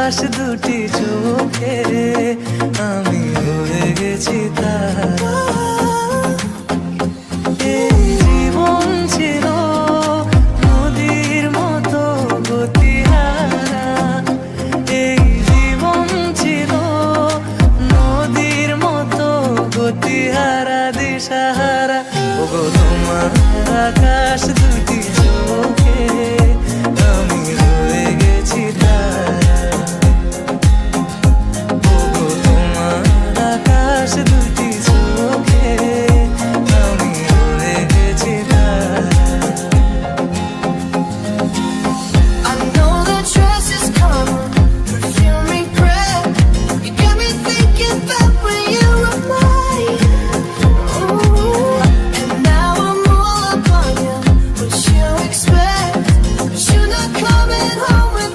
আকাশ দুটি চোখে আমি হয়ে গেছি তারা। এই জীবন ছিল নদীর মতো গতিহারা, এই জীবন ছিল নদীর মতো গতিহারা দিশাহারা। ওগো তোমার আকাশ দুটি